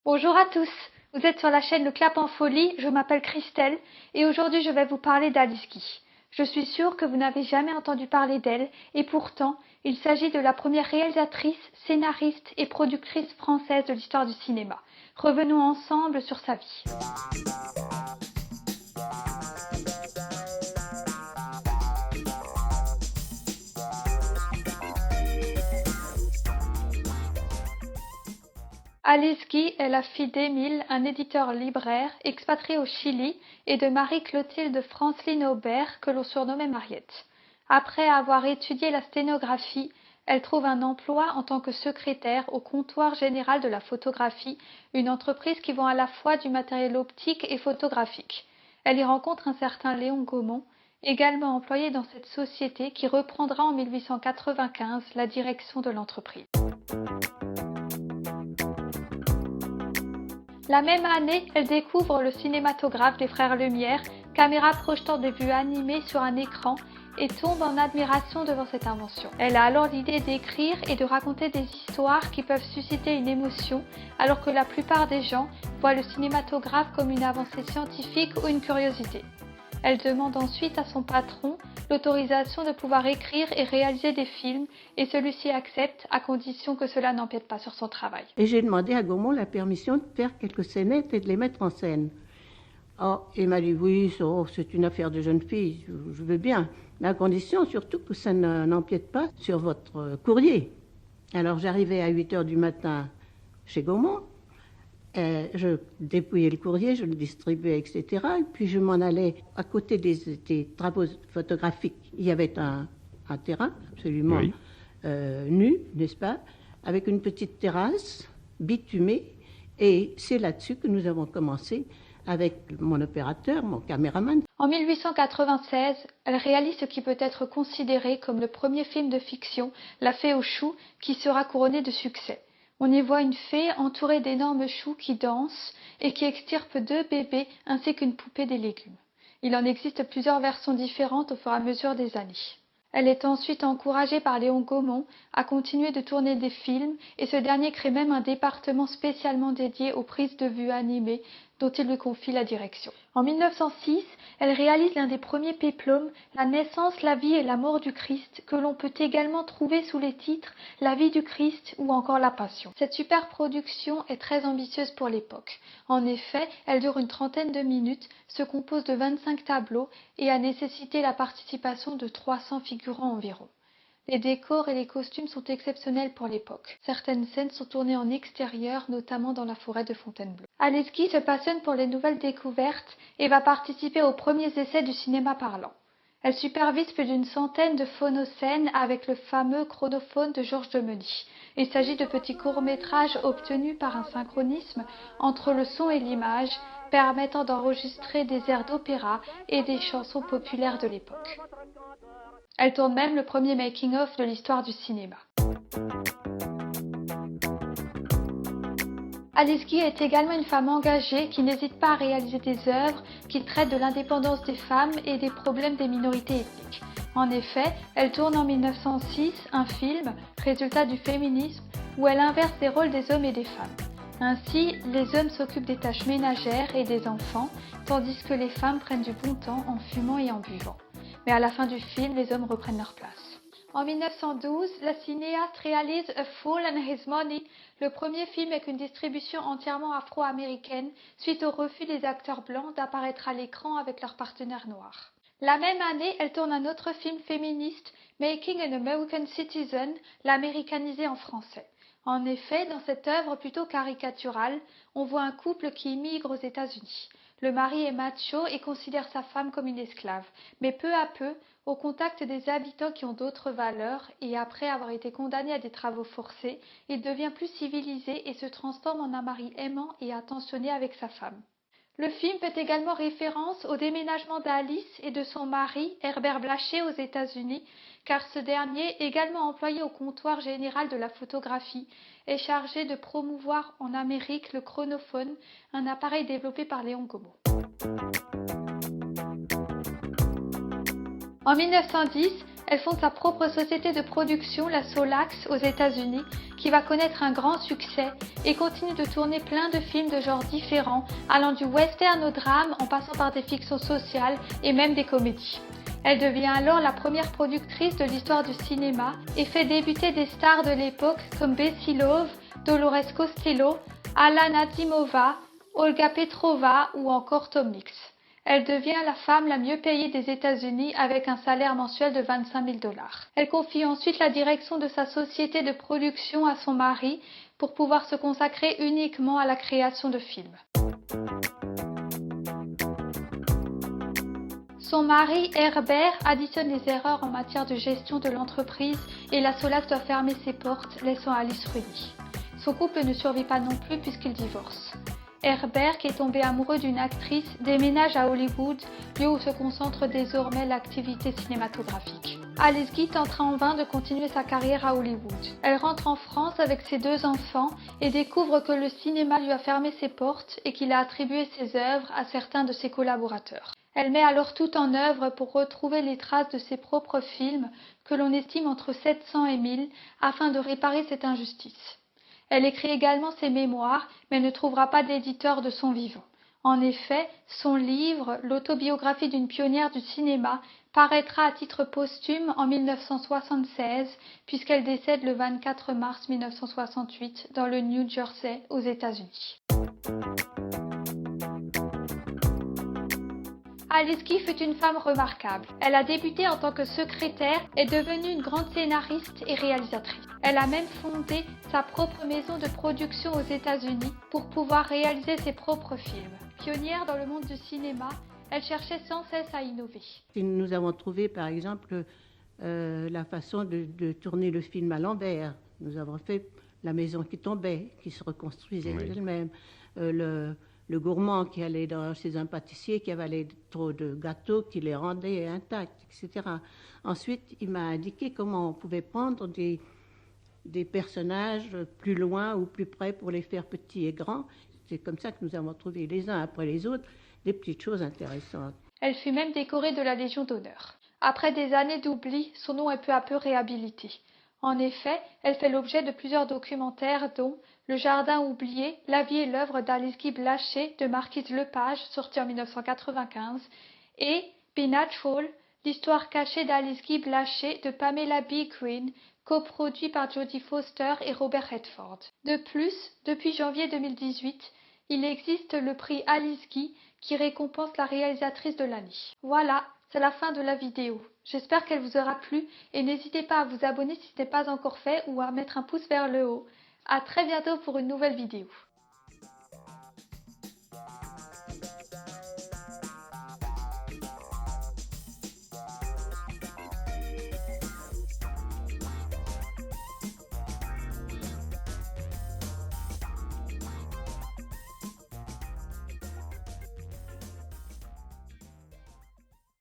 Bonjour à tous, vous êtes sur la chaîne Le Clap en Folie, je m'appelle Christelle et aujourd'hui je vais vous parler d'Alice Guy. Je suis sûre que vous n'avez jamais entendu parler d'elle et pourtant il s'agit de la première réalisatrice, scénariste et productrice française de l'histoire du cinéma. Revenons ensemble sur sa vie. Alice Guy est la fille d'Émile, un éditeur libraire expatrié au Chili, et de Marie-Clotilde Franceline Aubert, que l'on surnommait Mariette. Après avoir étudié la sténographie, elle trouve un emploi en tant que secrétaire au comptoir général de la photographie, une entreprise qui vend à la fois du matériel optique et photographique. Elle y rencontre un certain Léon Gaumont, également employé dans cette société qui reprendra en 1895 la direction de l'entreprise. La même année, elle découvre le cinématographe des frères Lumière, caméra projetant des vues animées sur un écran, et tombe en admiration devant cette invention. Elle a alors l'idée d'écrire et de raconter des histoires qui peuvent susciter une émotion, alors que la plupart des gens voient le cinématographe comme une avancée scientifique ou une curiosité. Elle demande ensuite à son patron l'autorisation de pouvoir écrire et réaliser des films et celui-ci accepte à condition que cela n'empiète pas sur son travail. Et j'ai demandé à Gaumont la permission de faire quelques scénettes et de les mettre en scène. Oh, il m'a dit oui, c'est une affaire de jeune fille, je veux bien, mais à condition surtout que ça n'empiète pas sur votre courrier. Alors j'arrivais à 8h du matin chez Gaumont, je dépouillais le courrier, je le distribuais, etc. Et puis je m'en allais à côté des travaux photographiques. Il y avait un terrain absolument nu, n'est-ce pas, avec une petite terrasse bitumée. Et c'est là-dessus que nous avons commencé avec mon opérateur, mon caméraman. En 1896, elle réalise ce qui peut être considéré comme le premier film de fiction, La Fée aux choux, qui sera couronné de succès. On y voit une fée entourée d'énormes choux qui dansent et qui extirpe 2 bébés ainsi qu'une poupée des légumes. Il en existe plusieurs versions différentes au fur et à mesure des années. Elle est ensuite encouragée par Léon Gaumont à continuer de tourner des films et ce dernier crée même un département spécialement dédié aux prises de vue animées dont il lui confie la direction. En 1906, elle réalise l'un des premiers péplums, La naissance, la vie et la mort du Christ, que l'on peut également trouver sous les titres La vie du Christ ou encore La Passion. Cette superproduction est très ambitieuse pour l'époque. En effet, elle dure une trentaine de minutes, se compose de 25 tableaux et a nécessité la participation de 300 figurants environ. Les décors et les costumes sont exceptionnels pour l'époque. Certaines scènes sont tournées en extérieur, notamment dans la forêt de Fontainebleau. Alice Guy se passionne pour les nouvelles découvertes et va participer aux premiers essais du cinéma parlant. Elle supervise plus d'une centaine de phonocènes avec le fameux chronophone de Georges Demeny. Il s'agit de petits courts-métrages obtenus par un synchronisme entre le son et l'image, permettant d'enregistrer des airs d'opéra et des chansons populaires de l'époque. Elle tourne même le premier making-of de l'histoire du cinéma. Alice Guy est également une femme engagée qui n'hésite pas à réaliser des œuvres qui traitent de l'indépendance des femmes et des problèmes des minorités ethniques. En effet, elle tourne en 1906 un film, résultat du féminisme, où elle inverse les rôles des hommes et des femmes. Ainsi, les hommes s'occupent des tâches ménagères et des enfants, tandis que les femmes prennent du bon temps en fumant et en buvant. Mais à la fin du film, les hommes reprennent leur place. En 1912, la cinéaste réalise A Fool and His Money, le premier film avec une distribution entièrement afro-américaine, suite au refus des acteurs blancs d'apparaître à l'écran avec leurs partenaires noirs. La même année, elle tourne un autre film féministe, Making an American Citizen, l'américanisé en français. En effet, dans cette œuvre plutôt caricaturale, on voit un couple qui immigre aux États-Unis. Le mari est macho et considère sa femme comme une esclave, mais peu à peu, au contact des habitants qui ont d'autres valeurs et après avoir été condamné à des travaux forcés, il devient plus civilisé et se transforme en un mari aimant et attentionné avec sa femme. Le film fait également référence au déménagement d'Alice et de son mari, Herbert Blaché, aux États-Unis, car ce dernier, également employé au comptoir général de la photographie, est chargé de promouvoir en Amérique le chronophone, un appareil développé par Léon Gaumont. En 1910, Elle fonde sa propre société de production, la Solax, aux États-Unis, qui va connaître un grand succès et continue de tourner plein de films de genres différents, allant du western au drame en passant par des fictions sociales et même des comédies. Elle devient alors la première productrice de l'histoire du cinéma et fait débuter des stars de l'époque comme Bessie Love, Dolores Costello, Alla Nadimova, Olga Petrova ou encore Tom Mix. Elle devient la femme la mieux payée des États-Unis avec un salaire mensuel de 25 000 $. Elle confie ensuite la direction de sa société de production à son mari pour pouvoir se consacrer uniquement à la création de films. Son mari, Herbert, additionne les erreurs en matière de gestion de l'entreprise et la Solax doit fermer ses portes, laissant Alice ruinée. Son couple ne survit pas non plus puisqu'il divorce. Herbert, qui est tombé amoureux d'une actrice, déménage à Hollywood, lieu où se concentre désormais l'activité cinématographique. Alice Guy tentera en vain de continuer sa carrière à Hollywood. Elle rentre en France avec ses 2 enfants et découvre que le cinéma lui a fermé ses portes et qu'il a attribué ses œuvres à certains de ses collaborateurs. Elle met alors tout en œuvre pour retrouver les traces de ses propres films, que l'on estime entre 700 et 1000, afin de réparer cette injustice. Elle écrit également ses mémoires, mais ne trouvera pas d'éditeur de son vivant. En effet, son livre, l'autobiographie d'une pionnière du cinéma, paraîtra à titre posthume en 1976, puisqu'elle décède le 24 mars 1968 dans le New Jersey, aux États-Unis. Alice Guy fut une femme remarquable. Elle a débuté en tant que secrétaire et est devenue une grande scénariste et réalisatrice. Elle a même fondé sa propre maison de production aux États-Unis pour pouvoir réaliser ses propres films. Pionnière dans le monde du cinéma, elle cherchait sans cesse à innover. Nous avons trouvé par exemple la façon de tourner le film à l'envers. Nous avons fait la maison qui tombait, qui se reconstruisait elle-même. Le gourmand qui allait chez un pâtissier, qui avalait trop de gâteaux, qui les rendait intacts, etc. Ensuite, il m'a indiqué comment on pouvait prendre des personnages plus loin ou plus près pour les faire petits et grands. C'est comme ça que nous avons trouvé les uns après les autres des petites choses intéressantes. Elle fut même décorée de la Légion d'honneur. Après des années d'oubli, son nom est peu à peu réhabilité. En effet, elle fait l'objet de plusieurs documentaires dont Le Jardin oublié, la vie et l'œuvre d'Alice Guy Blaché de Marquise Lepage, sorti en 1995, et Be Natural, l'histoire cachée d'Alice Guy Blaché de Pamela B. Green, coproduit par Jodie Foster et Robert Redford. De plus, depuis janvier 2018, il existe le prix Alice Guy qui récompense la réalisatrice de l'année. Voilà, c'est la fin de la vidéo. J'espère qu'elle vous aura plu et n'hésitez pas à vous abonner si ce n'est pas encore fait ou à mettre un pouce vers le haut. À très bientôt pour une nouvelle vidéo.